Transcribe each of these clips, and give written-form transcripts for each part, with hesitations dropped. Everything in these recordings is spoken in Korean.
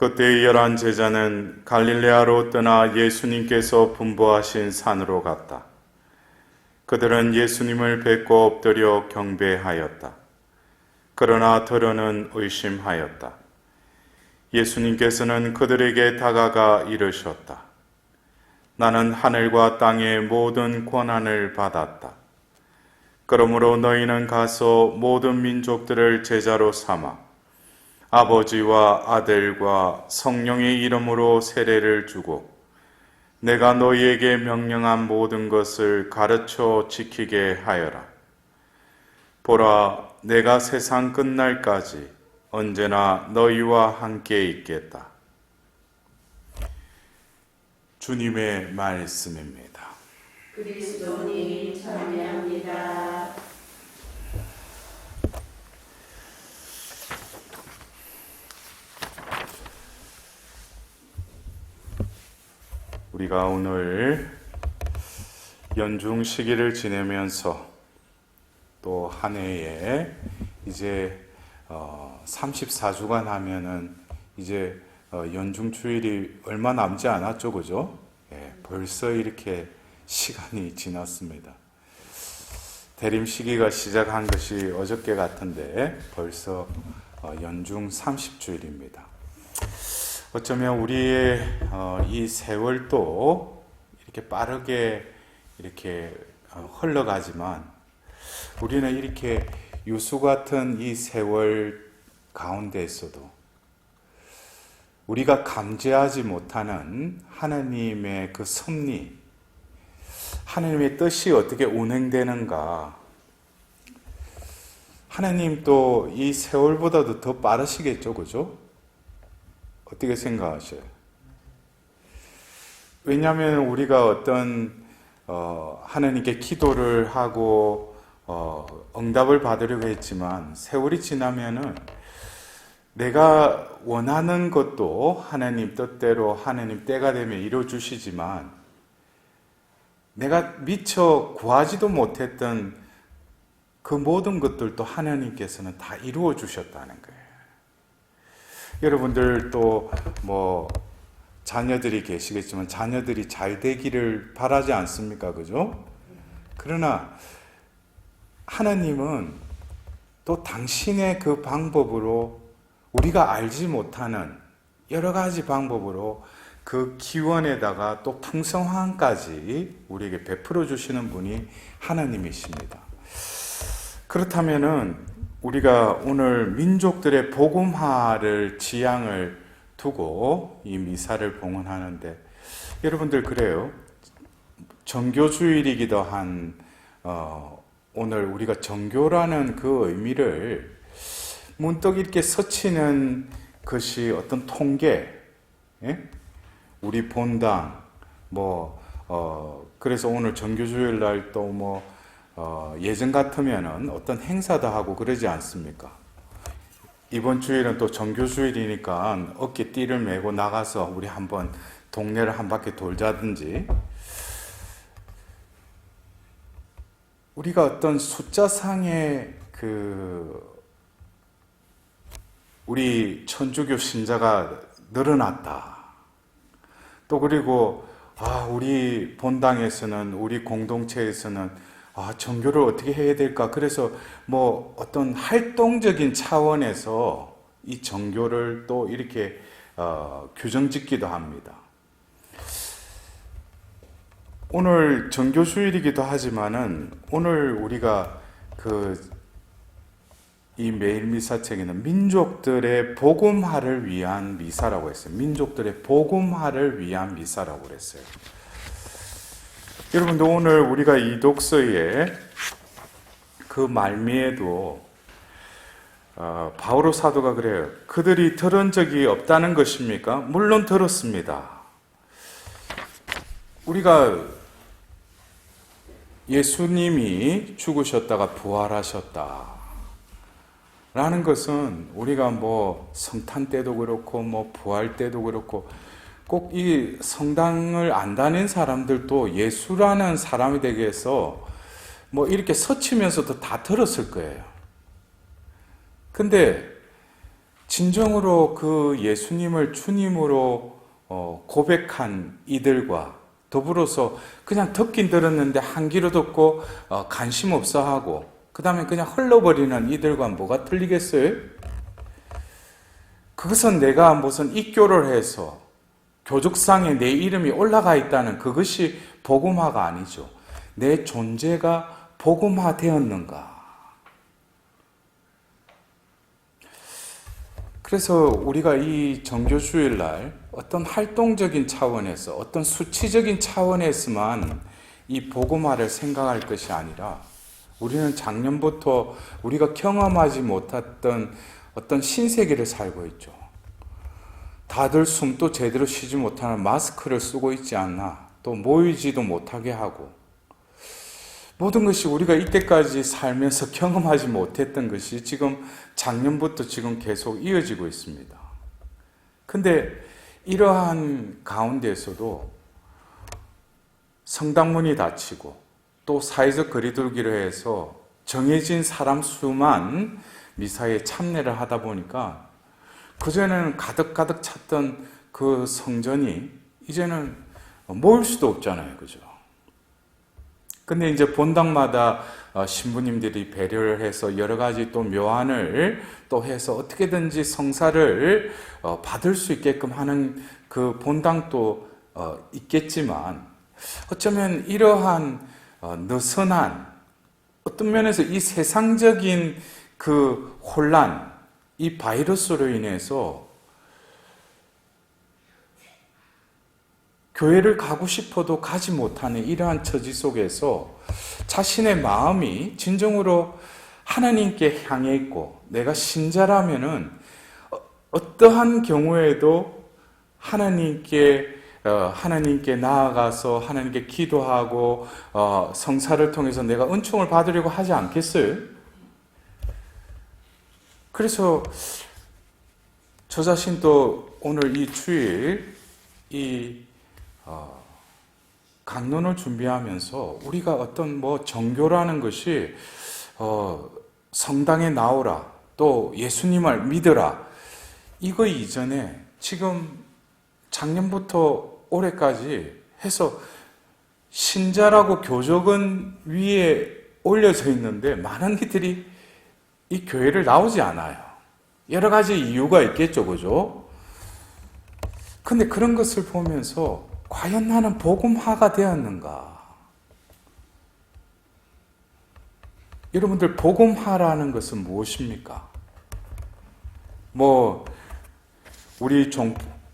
그때 11 제자는 갈릴레아로 떠나 예수님께서 분부하신 산으로 갔다. 그들은 예수님을 뵙고 엎드려 경배하였다. 그러나 더러는 의심하였다. 예수님께서는 그들에게 다가가 이르셨다. 나는 하늘과 땅의 모든 권한을 받았다. 그러므로 너희는 가서 모든 민족들을 제자로 삼아 아버지와 아들과 성령의 이름으로 세례를 주고 내가 너희에게 명령한 모든 것을 가르쳐 지키게 하여라. 보라, 내가 세상 끝날까지 언제나 너희와 함께 있겠다. 주님의 말씀입니다. 그리스도님 찬양합니다. 우리가 오늘 연중 시기를 지내면서 또 한 해에 이제 34주간 하면은 이제 연중 주일이 얼마 남지 않았죠, 그죠? 예, 벌써 이렇게 시간이 지났습니다. 대림 시기가 시작한 것이 어저께 같은데 벌써 연중 30주일입니다. 어쩌면 우리의 이 세월도 이렇게 빠르게 이렇게 흘러가지만 우리는 이렇게 유수 같은 이 세월 가운데에서도 우리가 감지하지 못하는 하나님의 그 섭리, 하나님의 뜻이 어떻게 운행되는가, 하나님도 이 세월보다도 더 빠르시겠죠, 그죠? 어떻게 생각하셔요? 왜냐하면 우리가 어떤 하나님께 기도를 하고 응답을 받으려고 했지만 세월이 지나면은 내가 원하는 것도 하나님 뜻대로 하나님 때가 되면 이루어주시지만 내가 미처 구하지도 못했던 그 모든 것들도 하나님께서는 다 이루어 주셨다는 거예요. 여러분들 또 뭐 자녀들이 계시겠지만 자녀들이 잘 되기를 바라지 않습니까? 그죠? 그러나 하나님은 또 당신의 그 방법으로 우리가 알지 못하는 여러 가지 방법으로 그 기원에다가 또 풍성함까지 우리에게 베풀어 주시는 분이 하나님이십니다. 그렇다면은 우리가 오늘 민족들의 복음화를 지향을 두고 이 미사를 봉헌하는데 여러분들 그래요. 정교주일이기도 한 오늘 우리가 정교라는 그 의미를 문득 이렇게 스치는 것이 어떤 통계, 예? 우리 본당, 그래서 오늘 정교주일 날 또 예전 같으면은 어떤 행사도 하고 그러지 않습니까? 이번 주일은 또 정교주일이니까 어깨 띠를 메고 나가서 우리 한번 동네를 한 바퀴 돌자든지 우리가 어떤 숫자상의 우리 천주교 신자가 늘어났다. 또 그리고 우리 본당에서는 우리 공동체에서는 정교를 어떻게 해야 될까? 그래서 어떤 활동적인 차원에서 이 정교를 또 이렇게 규정짓기도 합니다. 오늘 정교주일이기도 하지만은 오늘 우리가 이 매일 미사책에는 민족들의 복음화를 위한 미사라고 했어요. 민족들의 복음화를 위한 미사라고 그랬어요. 여러분들 오늘 우리가 이 독서의 그 말미에도 바오로 사도가 그래요. 그들이 들은 적이 없다는 것입니까? 물론 들었습니다. 우리가 예수님이 죽으셨다가 부활하셨다 라는 것은 우리가 성탄 때도 그렇고 부활 때도 그렇고 꼭 이 성당을 안 다닌 사람들도 예수라는 사람에 대해서 이렇게 스치면서도 다 들었을 거예요. 근데 진정으로 그 예수님을 주님으로 고백한 이들과 더불어서 그냥 듣긴 들었는데 한 귀로 듣고 관심 없어 하고 그 다음에 그냥 흘러버리는 이들과 뭐가 틀리겠어요? 그것은 내가 무슨 입교를 해서 교적상에 내 이름이 올라가 있다는 그것이 복음화가 아니죠. 내 존재가 복음화 되었는가? 그래서 우리가 이 정교주일날 어떤 활동적인 차원에서 어떤 수치적인 차원에서만 이 복음화를 생각할 것이 아니라 우리는 작년부터 우리가 경험하지 못했던 어떤 신세계를 살고 있죠. 다들 숨도 제대로 쉬지 못하는 마스크를 쓰고 있지 않나, 또 모이지도 못하게 하고, 모든 것이 우리가 이때까지 살면서 경험하지 못했던 것이 지금 작년부터 지금 계속 이어지고 있습니다. 근데 이러한 가운데에서도 성당문이 닫히고 또 사회적 거리두기를 해서 정해진 사람 수만 미사에 참여를 하다 보니까 그전에는 가득가득 찼던 그 성전이 이제는 모일 수도 없잖아요. 그죠? 근데 이제 본당마다 신부님들이 배려를 해서 여러 가지 또 묘안을 또 해서 어떻게든지 성사를 받을 수 있게끔 하는 그 본당도 있겠지만 어쩌면 이러한 느슨한 어떤 면에서 이 세상적인 그 혼란, 이 바이러스로 인해서 교회를 가고 싶어도 가지 못하는 이러한 처지 속에서 자신의 마음이 진정으로 하나님께 향해 있고 내가 신자라면은 어떠한 경우에도 하나님께 나아가서 하나님께 기도하고 성사를 통해서 내가 은총을 받으려고 하지 않겠어요? 그래서 저 자신도 오늘 이 주일 강론을 준비하면서 우리가 어떤 정교라는 것이 성당에 나오라 또 예수님을 믿으라 이거 이전에 지금 작년부터 올해까지 해서 신자라고 교적은 위에 올려져 있는데 많은 이들이 이 교회를 나오지 않아요. 여러 가지 이유가 있겠죠, 그죠? 근데 그런 것을 보면서 과연 나는 복음화가 되었는가? 여러분들 복음화라는 것은 무엇입니까?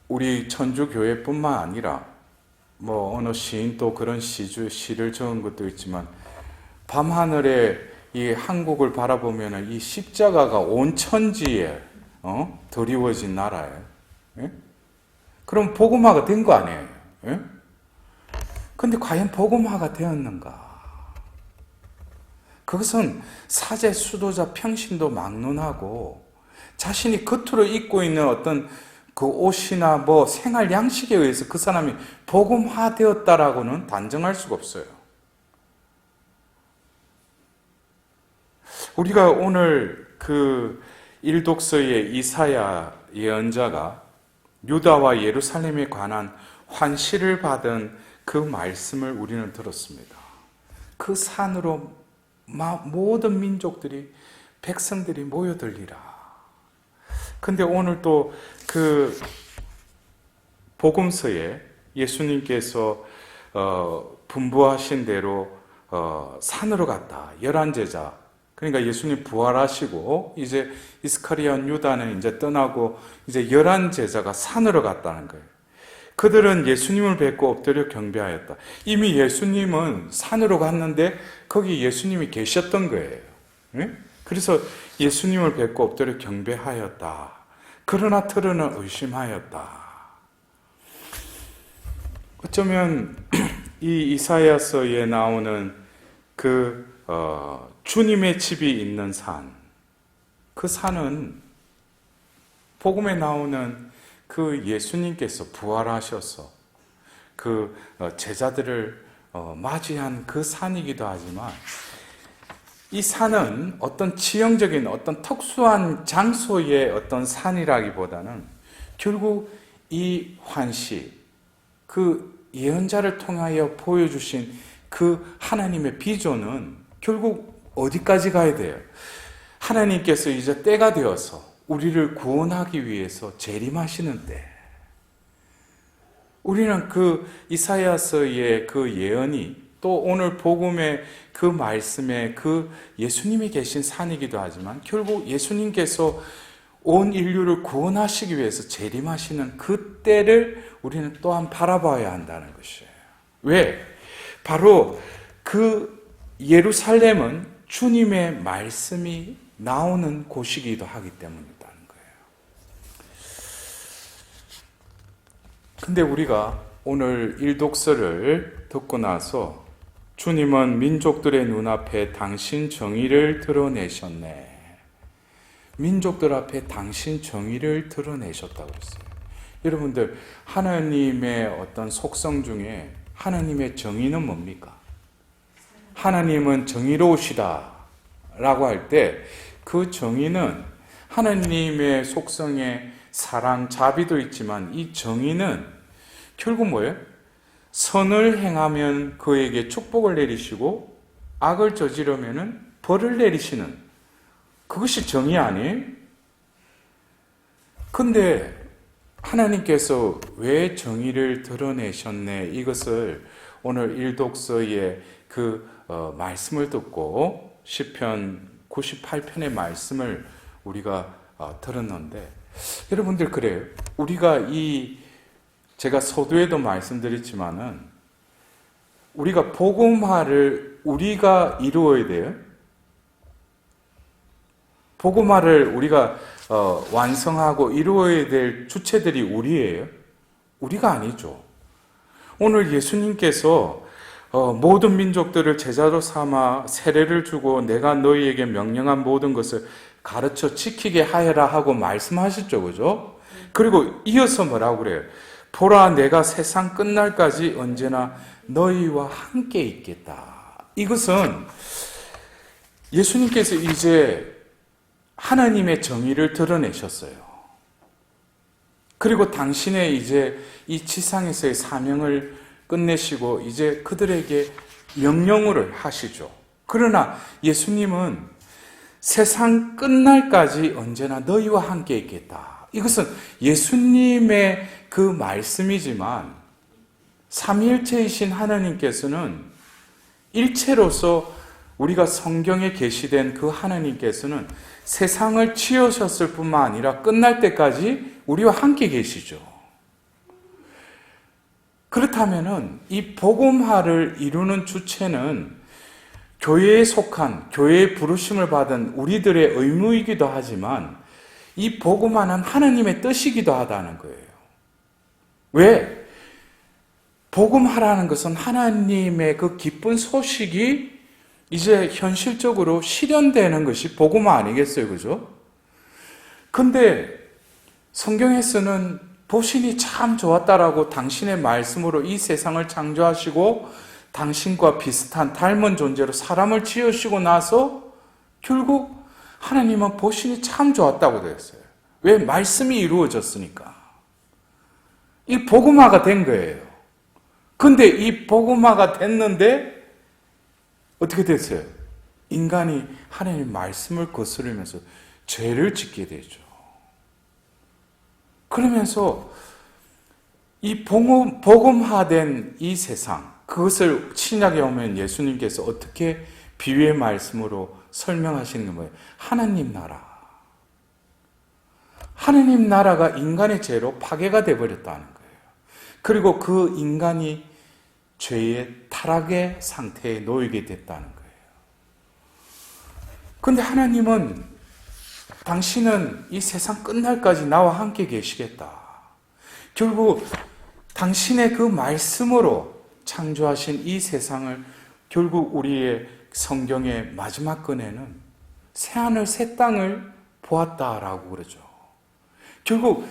우리 천주교회뿐만 아니라 어느 시인도 그런 시를 적은 것도 있지만 밤하늘에 이 한국을 바라보면 이 십자가가 온 천지에 드리워진 나라에 그럼 복음화가 된 거 아니에요? 근데 과연 복음화가 되었는가? 그것은 사제, 수도자, 평신도 막론하고 자신이 겉으로 입고 있는 어떤 그 옷이나 생활 양식에 의해서 그 사람이 복음화되었다라고는 단정할 수가 없어요. 우리가 오늘 그 일독서의 이사야 예언자가 유다와 예루살렘에 관한 환시를 받은 그 말씀을 우리는 들었습니다. 그 산으로 모든 민족들이 백성들이 모여들리라. 근데 오늘 또 그 복음서에 예수님께서 분부하신 대로 산으로 갔다. 11제자. 그러니까 예수님 부활하시고 이제 이스카리온 유다는 이제 떠나고 이제 11제자가 산으로 갔다는 거예요. 그들은 예수님을 뵙고 엎드려 경배하였다. 이미 예수님은 산으로 갔는데 거기 예수님이 계셨던 거예요. 그래서 예수님을 뵙고 엎드려 경배하였다. 그러나 들으는 의심하였다. 어쩌면 이 이사야서에 나오는 그 주님의 집이 있는 산, 그 산은 복음에 나오는 그 예수님께서 부활하셔서 그 제자들을 맞이한 그 산이기도 하지만 이 산은 어떤 지형적인 어떤 특수한 장소의 어떤 산이라기보다는 결국 이 환시, 그 예언자를 통하여 보여주신 그 하나님의 비전은 결국 어디까지 가야 돼요? 하나님께서 이제 때가 되어서 우리를 구원하기 위해서 재림하시는 때, 우리는 그 이사야서의 그 예언이 또 오늘 복음의 그 말씀에 그 예수님이 계신 산이기도 하지만 결국 예수님께서 온 인류를 구원하시기 위해서 재림하시는 그 때를 우리는 또한 바라봐야 한다는 것이에요. 왜? 바로 그 예루살렘은 주님의 말씀이 나오는 곳이기도 하기 때문이라는 거예요. 근데 우리가 오늘 일독서를 듣고 나서 주님은 민족들의 눈앞에 당신 정의를 드러내셨네. 민족들 앞에 당신 정의를 드러내셨다고 했어요. 여러분들, 하나님의 어떤 속성 중에 하나님의 정의는 뭡니까? 하나님은 정의로우시다 라고 할 때 그 정의는 하나님의 속성에 사랑, 자비도 있지만 이 정의는 결국 뭐예요? 선을 행하면 그에게 축복을 내리시고 악을 저지르면 벌을 내리시는, 그것이 정의 아니에요? 근데 하나님께서 왜 정의를 드러내셨네, 이것을 오늘 일독서의 그 말씀을 듣고 시편 98편의 말씀을 우리가 들었는데, 여러분들 그래요. 우리가 제가 서두에도 말씀드렸지만은 우리가 복음화를 우리가 이루어야 돼요. 복음화를 우리가 완성하고 이루어야 될 주체들이 우리예요. 우리가 아니죠. 오늘 예수님께서 모든 민족들을 제자로 삼아 세례를 주고 내가 너희에게 명령한 모든 것을 가르쳐 지키게 하여라 하고 말씀하셨죠. 그죠? 그리고 이어서 뭐라고 그래요? 보라, 내가 세상 끝날까지 언제나 너희와 함께 있겠다. 이것은 예수님께서 이제 하나님의 정의를 드러내셨어요. 그리고 당신의 이제 이 지상에서의 사명을 끝내시고 이제 그들에게 명령을 하시죠. 그러나 예수님은 세상 끝날까지 언제나 너희와 함께 있겠다. 이것은 예수님의 그 말씀이지만 삼위일체이신 하나님께서는 일체로서 우리가 성경에 계시된 그 하나님께서는 세상을 치우셨을 뿐만 아니라 끝날 때까지 우리와 함께 계시죠. 그렇다면은 이 복음화를 이루는 주체는 교회에 속한, 교회의 부르심을 받은 우리들의 의무이기도 하지만 이 복음화는 하나님의 뜻이기도 하다는 거예요. 왜? 복음화라는 것은 하나님의 그 기쁜 소식이 이제 현실적으로 실현되는 것이 복음화 아니겠어요? 그죠? 근데 성경에서는 보시니 참 좋았다라고 당신의 말씀으로 이 세상을 창조하시고 당신과 비슷한 닮은 존재로 사람을 지으시고 나서 결국 하나님은 보시니 참 좋았다고 되었어요. 왜? 말씀이 이루어졌으니까. 이 복음화가 된 거예요. 근데 이 복음화가 됐는데 어떻게 됐어요? 인간이 하나님의 말씀을 거스르면서 죄를 짓게 되죠. 그러면서 이 복음화된 이 세상, 그것을 신약에 오면 예수님께서 어떻게 비유의 말씀으로 설명하시는 게 뭐예요? 하나님 나라. 하나님 나라가 인간의 죄로 파괴가 되어버렸다는 거예요. 그리고 그 인간이 죄의 타락의 상태에 놓이게 됐다는 거예요. 그런데 하나님은 당신은 이 세상 끝날까지 나와 함께 계시겠다. 결국 당신의 그 말씀으로 창조하신 이 세상을 결국 우리의 성경의 마지막 건에는 새하늘 새 땅을 보았다라고 그러죠. 결국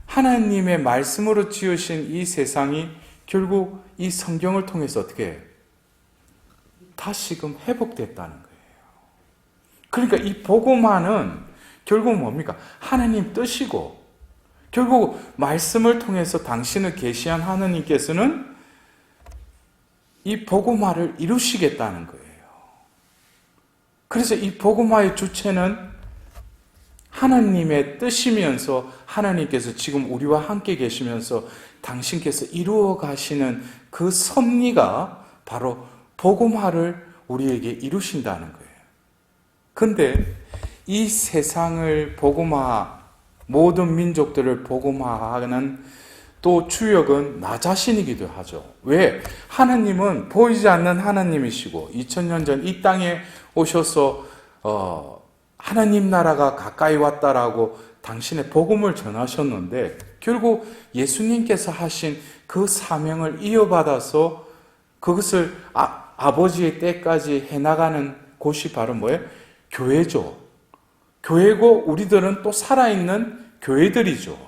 하나님의 말씀으로 지으신 이 세상이 결국 이 성경을 통해서 어떻게 다시금 회복됐다는 거예요. 그러니까 이 복음화는 결국 뭡니까? 하나님 뜻이고, 결국 말씀을 통해서 당신을 계시한 하나님께서는 이 복음화를 이루시겠다는 거예요. 그래서 이 복음화의 주체는 하나님의 뜻이면서 하나님께서 지금 우리와 함께 계시면서 당신께서 이루어 가시는 그 섭리가 바로 복음화를 우리에게 이루신다는 거예요. 근데 이 세상을 복음화, 모든 민족들을 복음화하는 또 주역은 나 자신이기도 하죠. 왜? 하나님은 보이지 않는 하나님이시고 2000년 전 이 땅에 오셔서 하나님 나라가 가까이 왔다라고 당신의 복음을 전하셨는데 결국 예수님께서 하신 그 사명을 이어받아서 그것을 아버지의 때까지 해나가는 곳이 바로 뭐예요? 교회죠. 교회고 우리들은 또 살아있는 교회들이죠.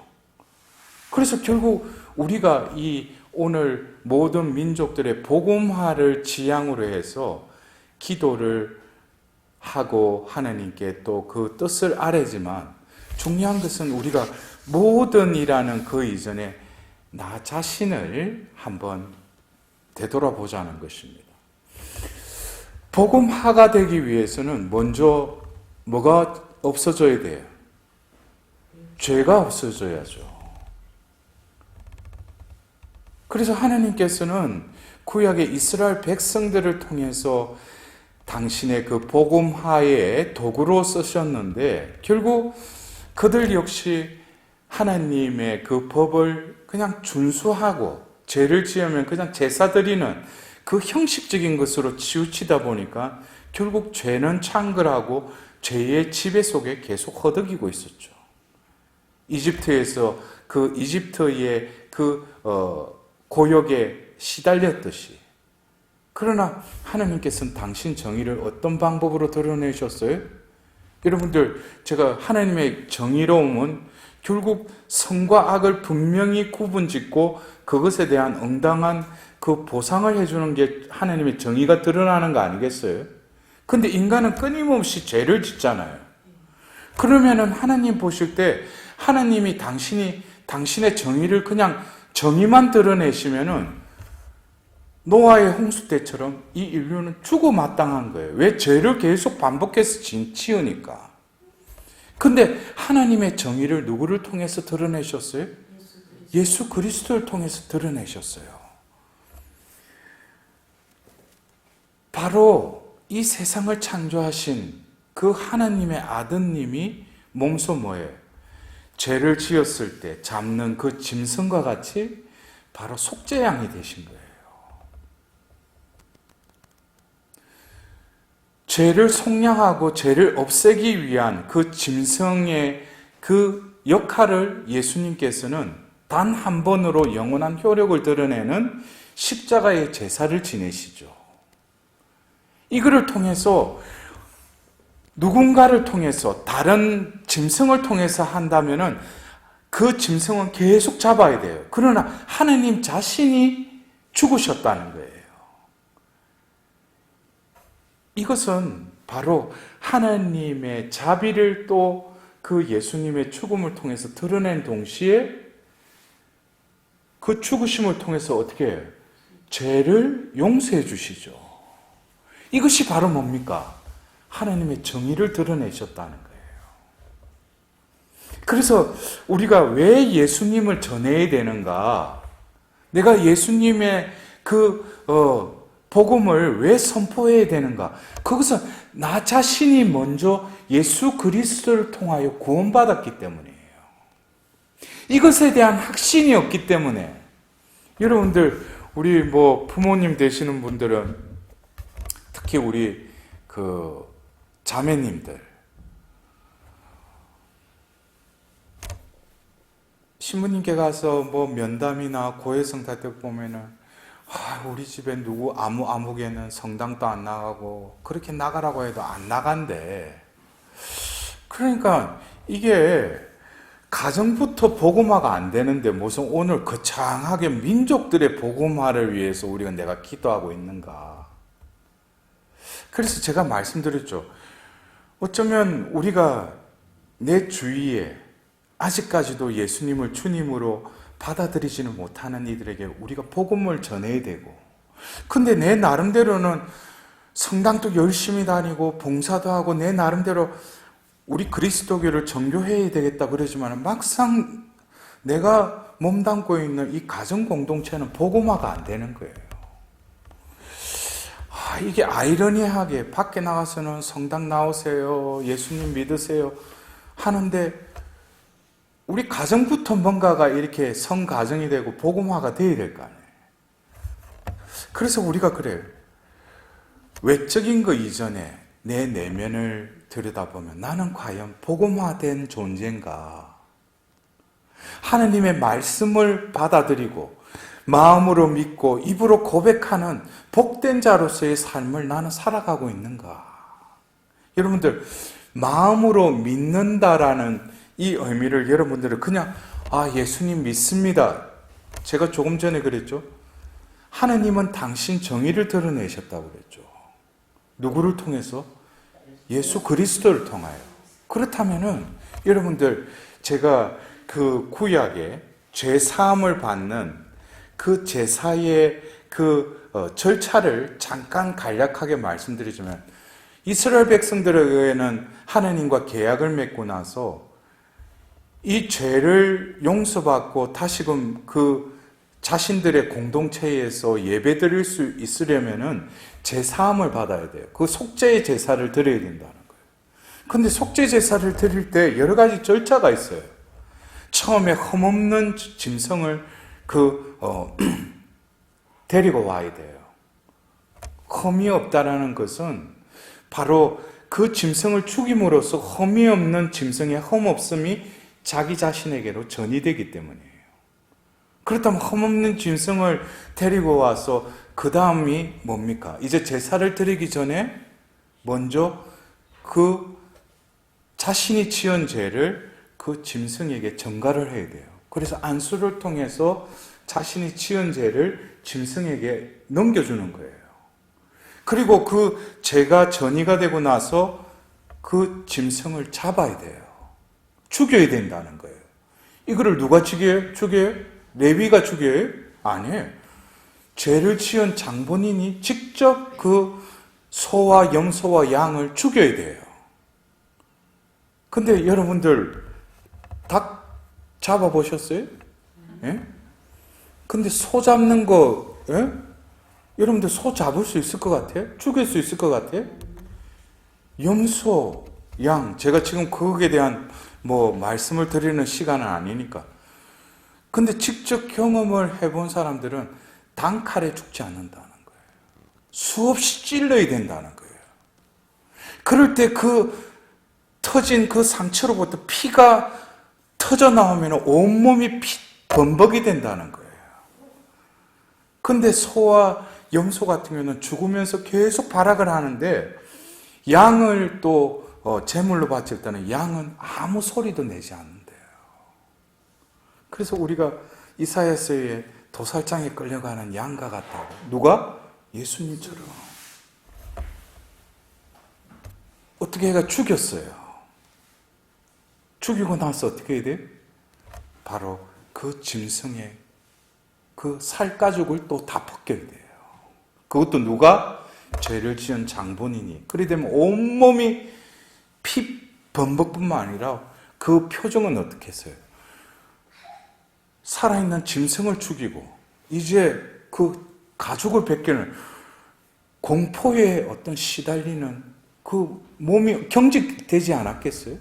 그래서 결국 우리가 이 오늘 모든 민족들의 복음화를 지향으로 해서 기도를 하고 하나님께 또 그 뜻을 아뢰지만 중요한 것은 우리가 모든이라는 그 이전에 나 자신을 한번 되돌아보자는 것입니다. 복음화가 되기 위해서는 먼저 뭐가 없어져야 돼요? 죄가 없어져야죠. 그래서 하나님께서는 구약의 이스라엘 백성들을 통해서 당신의 그 복음화의 도구로 쓰셨는데 결국 그들 역시 하나님의 그 법을 그냥 준수하고 죄를 지으면 그냥 제사 드리는 그 형식적인 것으로 치우치다 보니까 결국 죄는 창궐하고 죄의 지배 속에 계속 허덕이고 있었죠. 이집트에서 그 이집트의 그 고역에 시달렸듯이. 그러나 하나님께서는 당신 정의를 어떤 방법으로 드러내셨어요? 여러분들, 제가 하나님의 정의로움은 결국 선과 악을 분명히 구분짓고 그것에 대한 응당한 그 보상을 해주는 게 하나님의 정의가 드러나는 거 아니겠어요? 근데 인간은 끊임없이 죄를 짓잖아요. 그러면은 하나님 보실 때 하나님이 당신의 정의를 그냥 정의만 드러내시면은 노아의 홍수 때처럼 이 인류는 죽어 마땅한 거예요. 왜? 죄를 계속 반복해서 지으니까. 근데 하나님의 정의를 누구를 통해서 드러내셨어요? 예수 그리스도를 통해서 드러내셨어요. 바로 이 세상을 창조하신 그 하나님의 아드님이 몸소 뭐예요? 죄를 지었을 때 잡는 그 짐승과 같이 바로 속죄양이 되신 거예요. 죄를 속량하고 죄를 없애기 위한 그 짐승의 그 역할을 예수님께서는 단 한 번으로 영원한 효력을 드러내는 십자가의 제사를 지내시죠. 이거를 통해서 누군가를 통해서 다른 짐승을 통해서 한다면은 그 짐승은 계속 잡아야 돼요. 그러나 하나님 자신이 죽으셨다는 거예요. 이것은 바로 하나님의 자비를 또 그 예수님의 죽음을 통해서 드러낸 동시에 그 죽으심을 통해서 어떻게 해요? 죄를 용서해 주시죠. 이것이 바로 뭡니까? 하나님의 정의를 드러내셨다는 거예요. 그래서 우리가 왜 예수님을 전해야 되는가? 내가 예수님의 그 복음을 왜 선포해야 되는가? 그것은 나 자신이 먼저 예수 그리스도를 통하여 구원받았기 때문이에요. 이것에 대한 확신이 없기 때문에 여러분들, 우리 뭐 부모님 되시는 분들은 특히 우리 그 자매님들 신부님께 가서 뭐 면담이나 고해성 탈 때 보면은 우리 집에 누구 아무개는 성당도 안 나가고 그렇게 나가라고 해도 안 나간대. 그러니까 이게 가정부터 복음화가 안 되는데 무슨 오늘 거창하게 민족들의 복음화를 위해서 우리가 내가 기도하고 있는가. 그래서 제가 말씀드렸죠. 어쩌면 우리가 내 주위에 아직까지도 예수님을 주님으로 받아들이지는 못하는 이들에게 우리가 복음을 전해야 되고, 근데 내 나름대로는 성당도 열심히 다니고 봉사도 하고 내 나름대로 우리 그리스도교를 정교해야 되겠다 그러지만 막상 내가 몸담고 있는 이 가정 공동체는 복음화가 안 되는 거예요. 이게 아이러니하게 밖에 나가서는 성당 나오세요, 예수님 믿으세요 하는데 우리 가정부터 뭔가가 이렇게 성가정이 되고 복음화가 돼야 될 거 아니에요. 그래서 우리가 그래요. 외적인 거 이전에 내 내면을 들여다보면 나는 과연 복음화된 존재인가? 하느님의 말씀을 받아들이고 마음으로 믿고 입으로 고백하는 복된 자로서의 삶을 나는 살아가고 있는가? 여러분들, 마음으로 믿는다라는 이 의미를 여러분들은 그냥 예수님 믿습니다. 제가 조금 전에 그랬죠. 하느님은 당신 정의를 드러내셨다고 그랬죠. 누구를 통해서? 예수 그리스도를 통하여. 그렇다면은 여러분들, 제가 그 구약에 죄 사함을 받는 그 제사의 절차를 잠깐 간략하게 말씀드리자면, 이스라엘 백성들에게는 하나님과 계약을 맺고 나서 이 죄를 용서받고 다시금 그 자신들의 공동체에서 예배드릴 수 있으려면은 제사함을 받아야 돼요. 그 속죄의 제사를 드려야 된다는 거예요. 근데 속죄 제사를 드릴 때 여러 가지 절차가 있어요. 처음에 흠없는 짐승을 데리고 와야 돼요. 흠이 없다라는 것은 바로 그 짐승을 죽임으로써 흠이 없는 짐승의 흠없음이 자기 자신에게로 전이되기 때문이에요. 그렇다면 흠없는 짐승을 데리고 와서 그 다음이 뭡니까? 이제 제사를 드리기 전에 먼저 그 자신이 지은 죄를 그 짐승에게 전가를 해야 돼요. 그래서 안수를 통해서 자신이 지은 죄를 짐승에게 넘겨주는 거예요. 그리고 그 죄가 전이가 되고 나서 그 짐승을 잡아야 돼요. 죽여야 된다는 거예요. 이거를 누가 죽여요? 레위가 죽여요? 아니에요. 죄를 지은 장본인이 직접 그 소와 염소와 양을 죽여야 돼요. 근데 여러분들 닭 잡아보셨어요? 예? 근데 소 잡는 거, 예? 여러분들 소 잡을 수 있을 것 같아요? 죽일 수 있을 것 같아요? 염소, 양, 제가 지금 거기에 대한 말씀을 드리는 시간은 아니니까. 근데 직접 경험을 해본 사람들은 단칼에 죽지 않는다는 거예요. 수없이 찔러야 된다는 거예요. 그럴 때 터진 그 상처로부터 피가 터져 나오면 온몸이 범벅이 된다는 거예요. 근데 소와 염소 같은 경우는 죽으면서 계속 발악을 하는데, 양을 또 제물로 바칠 때는 양은 아무 소리도 내지 않는데요. 그래서 우리가 이사야서에 도살장에 끌려가는 양과 같다고. 누가? 예수님처럼. 어떻게 해가 죽였어요. 죽이고 나서 어떻게 해야 돼요? 바로 그 짐승의 그 살가죽을 또 다 벗겨야 돼요. 그것도 누가? 죄를 지은 장본인이. 그래 되면 온몸이 피 범벅뿐만 아니라 그 표정은 어떻게 했어요? 살아있는 짐승을 죽이고 이제 그 가죽을 벗기는 공포에 어떤 시달리는 그 몸이 경직되지 않았겠어요?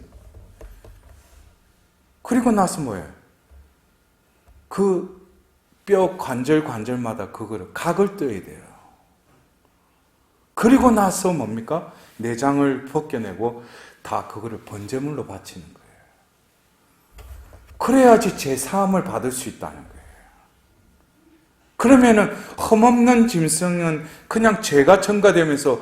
그리고 나서 뭐예요? 그 뼈 관절마다 그거를 각을 떠야 돼요. 그리고 나서 뭡니까? 내장을 벗겨내고 다 그거를 번제물로 바치는 거예요. 그래야지 제사함을 받을 수 있다는 거예요. 그러면은 흠없는 짐승은 그냥 죄가 첨가되면서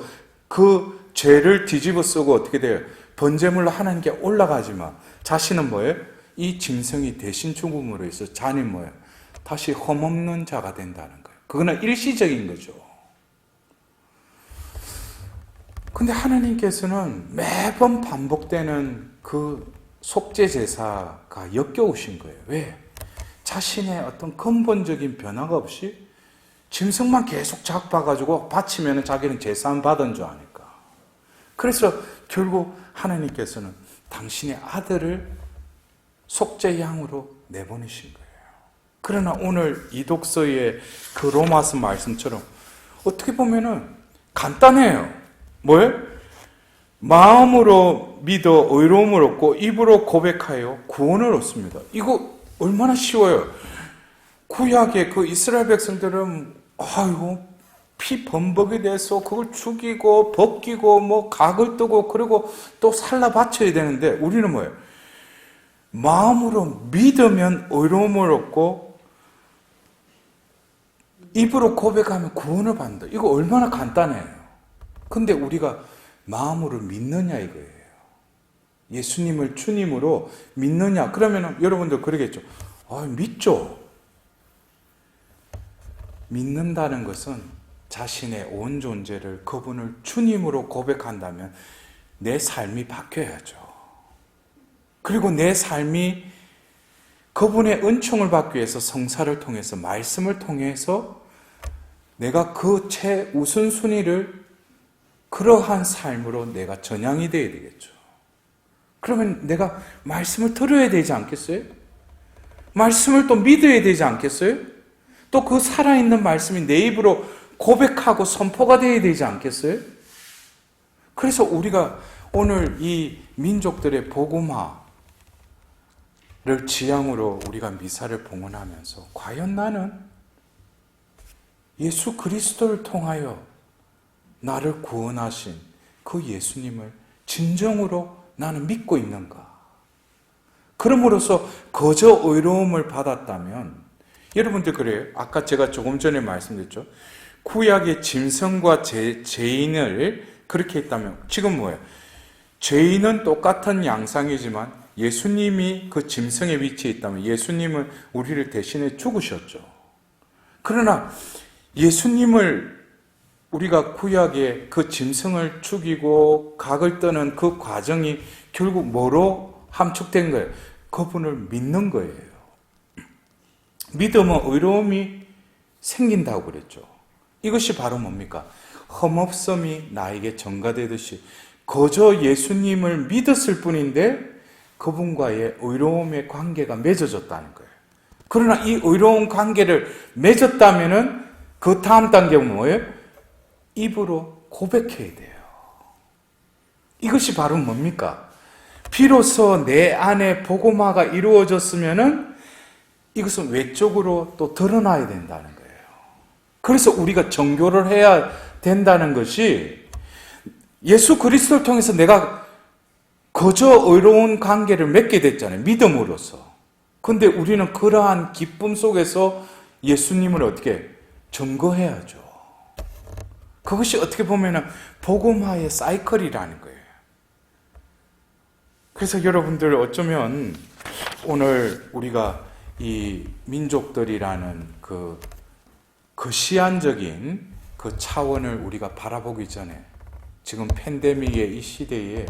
그 죄를 뒤집어 쓰고 어떻게 돼요? 번제물로 하나님께 올라가지만 자신은 뭐예요? 이 짐승이 대신 죽음으로 해서 자는 뭐예요? 다시 흠없는 자가 된다는 거예요. 그거는 일시적인 거죠. 근데 하나님께서는 매번 반복되는 그 속죄 제사가 역겨우신 거예요. 왜? 자신의 어떤 근본적인 변화가 없이 짐승만 계속 잡아가지고 바치면 자기는 제사함 받은 줄 아니까. 그래서 결국 하나님께서는 당신의 아들을 속죄양으로 내보내신 거예요. 그러나 오늘 이 독서의 그 로마서 말씀처럼 어떻게 보면은 간단해요. 뭐예요? 마음으로 믿어 의로움을 얻고 입으로 고백하여 구원을 얻습니다. 이거 얼마나 쉬워요. 구약의 그 이스라엘 백성들은 아이고 피 범벅이 돼서 그걸 죽이고 벗기고 뭐 각을 뜨고 그리고 또 살라 바쳐야 되는데 우리는 뭐예요? 마음으로 믿으면 의로움을 얻고 입으로 고백하면 구원을 받는다. 이거 얼마나 간단해요. 근데 우리가 마음으로 믿느냐 이거예요. 예수님을 주님으로 믿느냐. 그러면 여러분들 그러겠죠. 믿죠. 믿는다는 것은 자신의 온 존재를 그분을 주님으로 고백한다면 내 삶이 바뀌어야죠. 그리고 내 삶이 그분의 은총을 받기 위해서 성사를 통해서 말씀을 통해서 내가 그 최우선순위를 그러한 삶으로 내가 전향이 되어야 되겠죠. 그러면 내가 말씀을 들어야 되지 않겠어요? 말씀을 또 믿어야 되지 않겠어요? 또 그 살아있는 말씀이 내 입으로 고백하고 선포가 되어야 되지 않겠어요? 그래서 우리가 오늘 이 민족들의 복음화를 지향으로 우리가 미사를 봉헌하면서 과연 나는 예수 그리스도를 통하여 나를 구원하신 그 예수님을 진정으로 나는 믿고 있는가? 그럼으로써 거저 의로움을 받았다면 여러분들 그래요. 아까 제가 조금 전에 말씀드렸죠. 구약의 짐승과 죄인을 그렇게 했다면 지금 뭐예요? 죄인은 똑같은 양상이지만 예수님이 그 짐승의 위치에 있다면 예수님은 우리를 대신해 죽으셨죠. 그러나 예수님을 우리가 구약의 그 짐승을 죽이고 각을 뜨는 그 과정이 결국 뭐로 함축된 거예요? 그분을 믿는 거예요. 믿으면 의로움이 생긴다고 그랬죠. 이것이 바로 뭡니까? 흠없음이 나에게 전가되듯이 거저 예수님을 믿었을 뿐인데 그분과의 의로움의 관계가 맺어졌다는 거예요. 그러나 이 의로운 관계를 맺었다면은 그 다음 단계는 뭐예요? 입으로 고백해야 돼요. 이것이 바로 뭡니까? 비로소 내 안에 복음화가 이루어졌으면은 이것은 외적으로 또 드러나야 된다는 거예요. 그래서 우리가 정교를 해야 된다는 것이 예수 그리스도를 통해서 내가 거저 의로운 관계를 맺게 됐잖아요. 믿음으로써. 근데 우리는 그러한 기쁨 속에서 예수님을 어떻게 증거해야죠. 그것이 어떻게 보면 복음화의 사이클이라는 거예요. 그래서 여러분들 어쩌면 오늘 우리가 이 민족들이라는 그 시한적인 그 차원을 우리가 바라보기 전에 지금 팬데믹의 이 시대에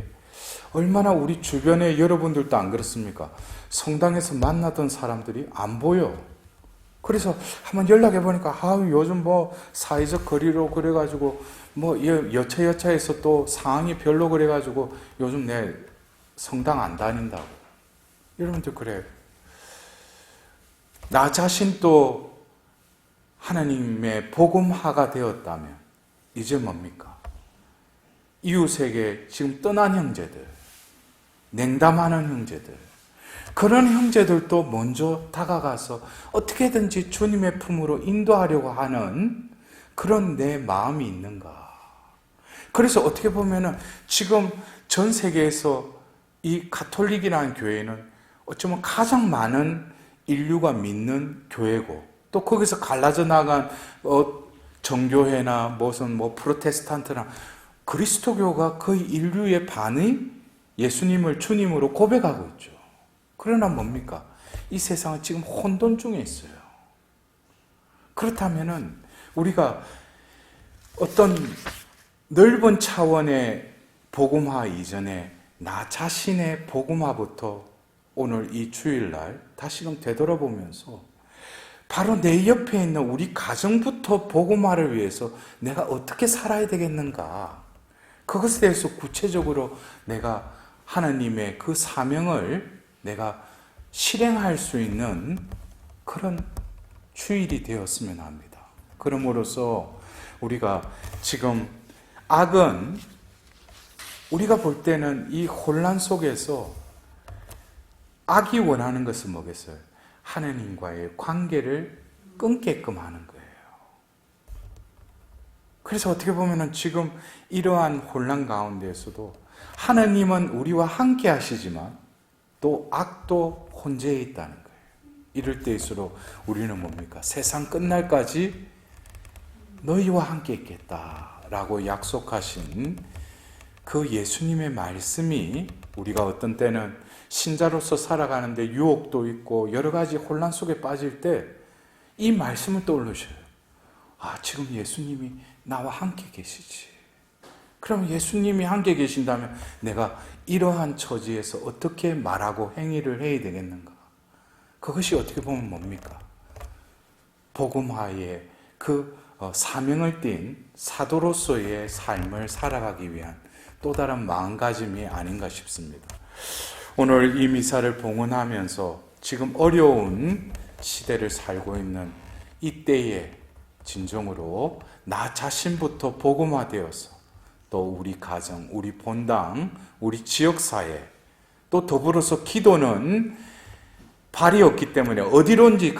얼마나 우리 주변에 여러분들도 안 그렇습니까? 성당에서 만나던 사람들이 안 보여. 그래서 한번 연락해 보니까 요즘 뭐 사회적 거리로 그래가지고 뭐 여차여차해서 또 상황이 별로 그래가지고 요즘 내 성당 안 다닌다고. 여러분들 그래요. 나 자신도 하나님의 복음화가 되었다면 이제 뭡니까? 이웃에게 지금 떠난 형제들, 냉담하는 형제들, 그런 형제들도 먼저 다가가서 어떻게든지 주님의 품으로 인도하려고 하는 그런 내 마음이 있는가? 그래서 어떻게 보면은 지금 전 세계에서 이 가톨릭이라는 교회는 어쩌면 가장 많은 인류가 믿는 교회고 또 거기서 갈라져 나간 정교회나 무슨 프로테스탄트나 그리스도교가 거의 인류의 반이 예수님을 주님으로 고백하고 있죠. 그러나 뭡니까? 이 세상은 지금 혼돈 중에 있어요. 그렇다면은 우리가 어떤 넓은 차원의 복음화 이전에 나 자신의 복음화부터 오늘 이 주일날 다시금 되돌아보면서 바로 내 옆에 있는 우리 가정부터 복음화를 위해서 내가 어떻게 살아야 되겠는가, 그것에 대해서 구체적으로 내가 하나님의 그 사명을 내가 실행할 수 있는 그런 주일이 되었으면 합니다. 그러므로서 우리가 지금 악은 우리가 볼 때는 이 혼란 속에서 악이 원하는 것은 뭐겠어요? 하나님과의 관계를 끊게끔 하는 거예요. 그래서 어떻게 보면 지금 이러한 혼란 가운데에서도 하나님은 우리와 함께 하시지만 또 악도 혼재해 있다는 거예요. 이럴 때일수록 우리는 뭡니까? 세상 끝날까지 너희와 함께 있겠다라고 약속하신 그 예수님의 말씀이 우리가 어떤 때는 신자로서 살아가는데 유혹도 있고 여러 가지 혼란 속에 빠질 때 이 말씀을 떠올리셔요. 아, 지금 예수님이 나와 함께 계시지. 그럼 예수님이 함께 계신다면 내가 이러한 처지에서 어떻게 말하고 행위를 해야 되겠는가? 그것이 어떻게 보면 뭡니까? 복음화의 그 사명을 띤 사도로서의 삶을 살아가기 위한 또 다른 마음가짐이 아닌가 싶습니다. 오늘 이 미사를 봉헌하면서 지금 어려운 시대를 살고 있는 이때에 진정으로 나 자신부터 복음화되어서 또 우리 가정, 우리 본당, 우리 지역사회, 또 더불어서 기도는 발이 없기 때문에 어디론지